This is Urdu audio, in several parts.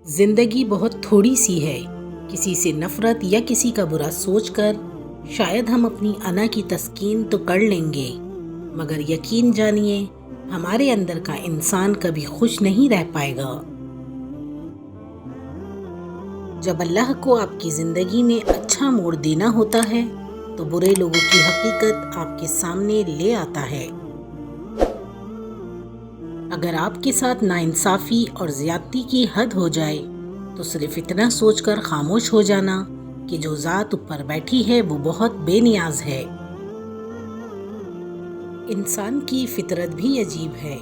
زندگی بہت تھوڑی سی ہے۔ کسی سے نفرت یا کسی کا برا سوچ کر شاید ہم اپنی انا کی تسکین تو کر لیں گے، مگر یقین جانیے ہمارے اندر کا انسان کبھی خوش نہیں رہ پائے گا۔ جب اللہ کو آپ کی زندگی میں اچھا موڑ دینا ہوتا ہے تو برے لوگوں کی حقیقت آپ کے سامنے لے آتا ہے۔ اگر آپ کے ساتھ ناانصافی اور زیادتی کی حد ہو جائے تو صرف اتنا سوچ کر خاموش ہو جانا کہ جو ذات اوپر بیٹھی ہے وہ بہت بے نیاز ہے۔ انسان کی فطرت بھی عجیب ہے،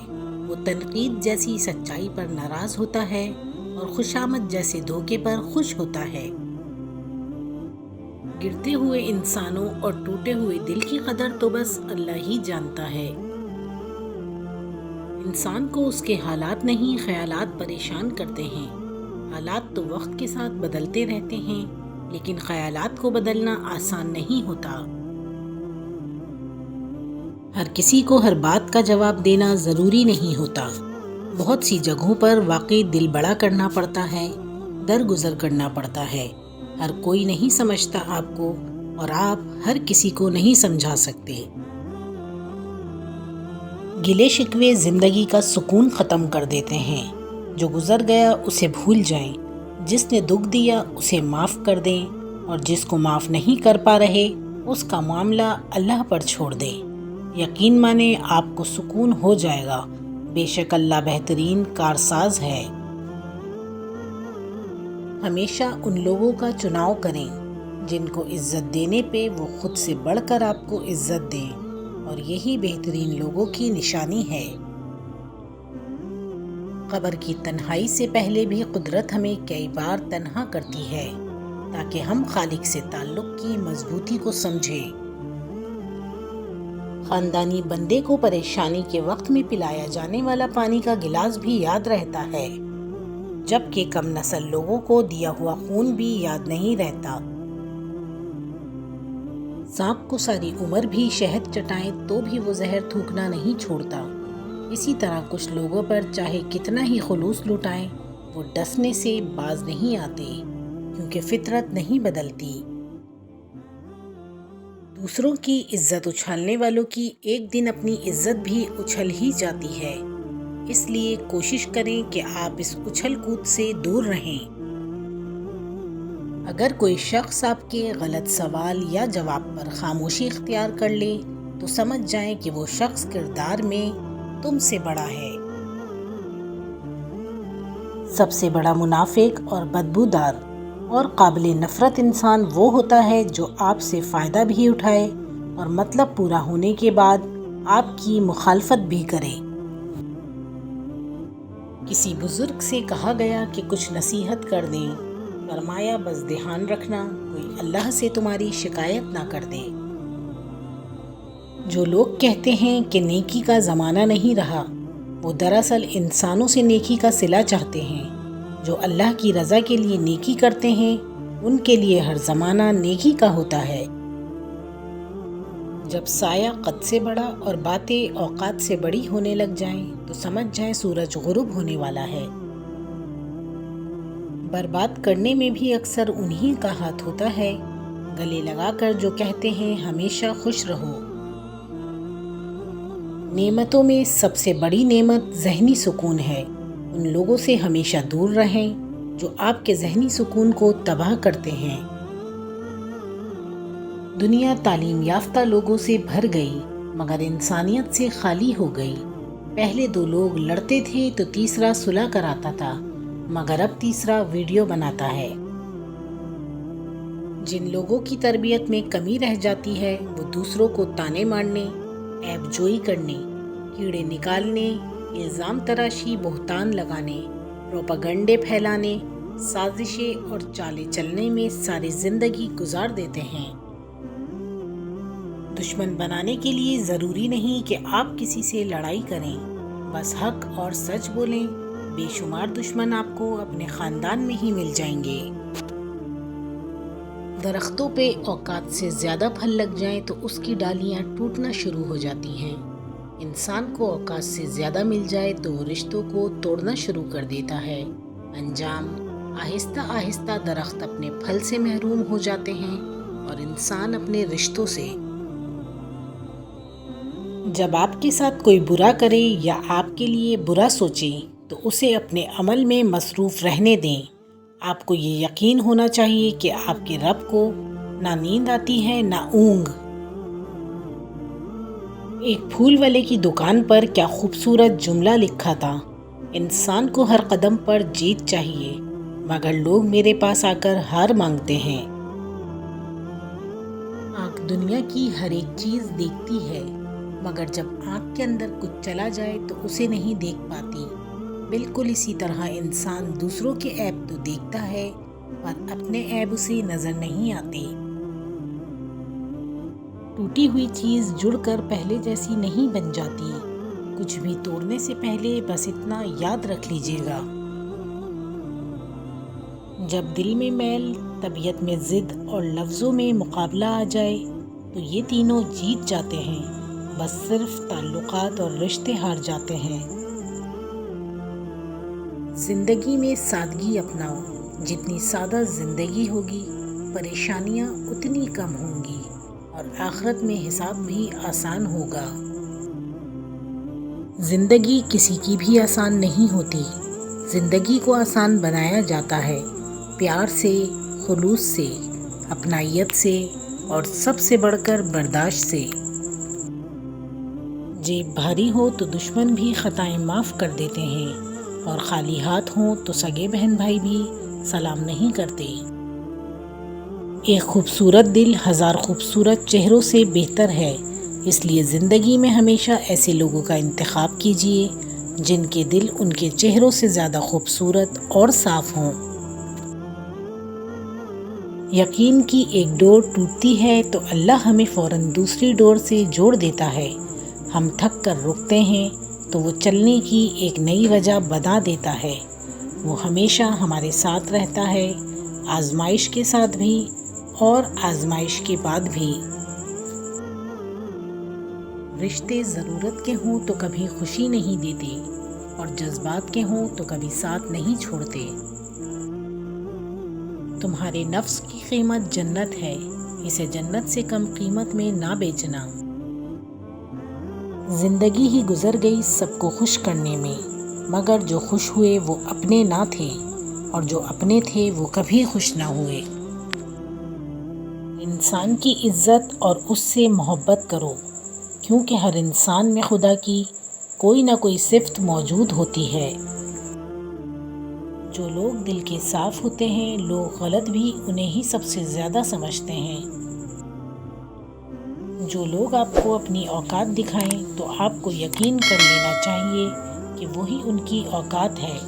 وہ تنقید جیسی سچائی پر ناراض ہوتا ہے اور خوشامد جیسے دھوکے پر خوش ہوتا ہے۔ گرتے ہوئے انسانوں اور ٹوٹے ہوئے دل کی قدر تو بس اللہ ہی جانتا ہے۔ انسان کو اس کے حالات نہیں، خیالات پریشان کرتے ہیں۔ حالات تو وقت کے ساتھ بدلتے رہتے ہیں، لیکن خیالات کو بدلنا آسان نہیں ہوتا۔ ہر کسی کو ہر بات کا جواب دینا ضروری نہیں ہوتا۔ بہت سی جگہوں پر واقعی دل بڑا کرنا پڑتا ہے، درگزر کرنا پڑتا ہے۔ ہر کوئی نہیں سمجھتا آپ کو، اور آپ ہر کسی کو نہیں سمجھا سکتے۔ گلے شکوے زندگی کا سکون ختم کر دیتے ہیں۔ جو گزر گیا اسے بھول جائیں، جس نے دکھ دیا اسے معاف کر دیں، اور جس کو معاف نہیں کر پا رہے اس کا معاملہ اللہ پر چھوڑ دیں۔ یقین مانیں آپ کو سکون ہو جائے گا، بے شک اللہ بہترین کارساز ہے۔ ہمیشہ ان لوگوں کا چناؤ کریں جن کو عزت دینے پہ وہ خود سے بڑھ کر آپ کو عزت دیں، اور یہی بہترین لوگوں کی نشانی ہے۔ قبر کی تنہائی سے پہلے بھی قدرت ہمیں کئی بار تنہا کرتی ہے تاکہ ہم خالق سے تعلق کی مضبوطی کو سمجھیں۔ خاندانی بندے کو پریشانی کے وقت میں پلایا جانے والا پانی کا گلاس بھی یاد رہتا ہے، جبکہ کم نسل لوگوں کو دیا ہوا خون بھی یاد نہیں رہتا۔ سانپ کو ساری عمر بھی شہد چٹائیں تو بھی وہ زہر تھوکنا نہیں چھوڑتا۔ اسی طرح کچھ لوگوں پر چاہے کتنا ہی خلوص لٹائیں وہ ڈسنے سے باز نہیں آتے، کیونکہ فطرت نہیں بدلتی۔ دوسروں کی عزت اچھالنے والوں کی ایک دن اپنی عزت بھی اچھل ہی جاتی ہے، اس لیے کوشش کریں کہ آپ اس اچھل کود سے دور رہیں۔ اگر کوئی شخص آپ کے غلط سوال یا جواب پر خاموشی اختیار کر لے تو سمجھ جائیں کہ وہ شخص کردار میں تم سے بڑا ہے۔ سب سے بڑا منافق اور بدبودار اور قابل نفرت انسان وہ ہوتا ہے جو آپ سے فائدہ بھی اٹھائے اور مطلب پورا ہونے کے بعد آپ کی مخالفت بھی کرے۔ کسی بزرگ سے کہا گیا کہ کچھ نصیحت کر دیں، فرمایا بس دھیان رکھنا کوئی اللہ سے تمہاری شکایت نہ کر دے۔ جو لوگ کہتے ہیں کہ نیکی کا زمانہ نہیں رہا، وہ دراصل انسانوں سے نیکی کا صلہ چاہتے ہیں۔ جو اللہ کی رضا کے لیے نیکی کرتے ہیں ان کے لیے ہر زمانہ نیکی کا ہوتا ہے۔ جب سایہ قد سے بڑا اور باتیں اوقات سے بڑی ہونے لگ جائیں تو سمجھ جائیں سورج غروب ہونے والا ہے۔ برباد کرنے میں بھی اکثر انہی کا ہاتھ ہوتا ہے، گلے لگا کر جو کہتے ہیں ہمیشہ خوش رہو۔ نعمتوں میں سب سے بڑی نعمت ذہنی سکون ہے۔ ان لوگوں سے ہمیشہ دور رہیں جو آپ کے ذہنی سکون کو تباہ کرتے ہیں۔ دنیا تعلیم یافتہ لوگوں سے بھر گئی مگر انسانیت سے خالی ہو گئی۔ پہلے دو لوگ لڑتے تھے تو تیسرا صلح کراتا تھا، مگر اب تیسرا ویڈیو بناتا ہے۔ جن لوگوں کی تربیت میں کمی رہ جاتی ہے وہ دوسروں کو تانے مارنے، عیب جوئی کرنے، کیڑے نکالنے، الزام تراشی، بہتان لگانے، پروپیگنڈے پھیلانے، سازشیں اور چالیں چلنے میں ساری زندگی گزار دیتے ہیں۔ دشمن بنانے کے لیے ضروری نہیں کہ آپ کسی سے لڑائی کریں، بس حق اور سچ بولیں۔ بے شمار دشمن آپ کو اپنے خاندان میں ہی مل جائیں گے۔ درختوں پہ اوقات سے زیادہ پھل لگ جائیں تو اس کی ڈالیاں ٹوٹنا شروع ہو جاتی ہیں۔ انسان کو اوقات سے زیادہ مل جائے تو وہ رشتوں کو توڑنا شروع کر دیتا ہے۔ انجام آہستہ آہستہ درخت اپنے پھل سے محروم ہو جاتے ہیں اور انسان اپنے رشتوں سے۔ جب آپ کے ساتھ کوئی برا کرے یا آپ کے لیے برا سوچے تو اسے اپنے عمل میں مصروف رہنے دیں۔ آپ کو یہ یقین ہونا چاہیے کہ آپ کے رب کو نہ نیند آتی ہے نہ اونگ۔ ایک پھول والے کی دکان پر کیا خوبصورت جملہ لکھا تھا، انسان کو ہر قدم پر جیت چاہیے مگر لوگ میرے پاس آ کر ہار مانگتے ہیں۔ آنکھ دنیا کی ہر ایک چیز دیکھتی ہے مگر جب آنکھ کے اندر کچھ چلا جائے تو اسے نہیں دیکھ پاتی۔ بالکل اسی طرح انسان دوسروں کے عیب تو دیکھتا ہے پر اپنے عیب اسے نظر نہیں آتے۔ ٹوٹی ہوئی چیز جڑ کر پہلے جیسی نہیں بن جاتی۔ کچھ بھی توڑنے سے پہلے بس اتنا یاد رکھ لیجیے گا، جب دل میں میل، طبیعت میں ضد اور لفظوں میں مقابلہ آ جائے تو یہ تینوں جیت جاتے ہیں، بس صرف تعلقات اور رشتے ہار جاتے ہیں۔ زندگی میں سادگی اپناؤ، جتنی سادہ زندگی ہوگی پریشانیاں اتنی کم ہوں گی اور آخرت میں حساب بھی آسان ہوگا۔ زندگی کسی کی بھی آسان نہیں ہوتی، زندگی کو آسان بنایا جاتا ہے پیار سے، خلوص سے، اپنائیت سے اور سب سے بڑھ کر برداشت سے۔ جیب بھاری ہو تو دشمن بھی خطائیں معاف کر دیتے ہیں اور خالی ہاتھ ہوں تو سگے بہن بھائی بھی سلام نہیں کرتے۔ ایک خوبصورت دل ہزار خوبصورت چہروں سے بہتر ہے، اس لیے زندگی میں ہمیشہ ایسے لوگوں کا انتخاب کیجیے جن کے دل ان کے چہروں سے زیادہ خوبصورت اور صاف ہوں۔ یقین کی ایک ڈور ٹوٹتی ہے تو اللہ ہمیں فوراً دوسری ڈور سے جوڑ دیتا ہے۔ ہم تھک کر رکتے ہیں تو وہ چلنے کی ایک نئی وجہ بتا دیتا ہے۔ وہ ہمیشہ ہمارے ساتھ رہتا ہے، آزمائش کے ساتھ بھی اور آزمائش کے بعد بھی۔ رشتے ضرورت کے ہوں تو کبھی خوشی نہیں دیتے اور جذبات کے ہوں تو کبھی ساتھ نہیں چھوڑتے۔ تمہارے نفس کی قیمت جنت ہے، اسے جنت سے کم قیمت میں نہ بیچنا۔ زندگی ہی گزر گئی سب کو خوش کرنے میں، مگر جو خوش ہوئے وہ اپنے نہ تھے اور جو اپنے تھے وہ کبھی خوش نہ ہوئے۔ انسان کی عزت اور اس سے محبت کرو، کیونکہ ہر انسان میں خدا کی کوئی نہ کوئی صفت موجود ہوتی ہے۔ جو لوگ دل کے صاف ہوتے ہیں لوگ غلط بھی انہیں ہی سب سے زیادہ سمجھتے ہیں۔ جو لوگ آپ کو اپنی اوقات دکھائیں تو آپ کو یقین کر لینا چاہیے کہ وہی ان کی اوقات ہے۔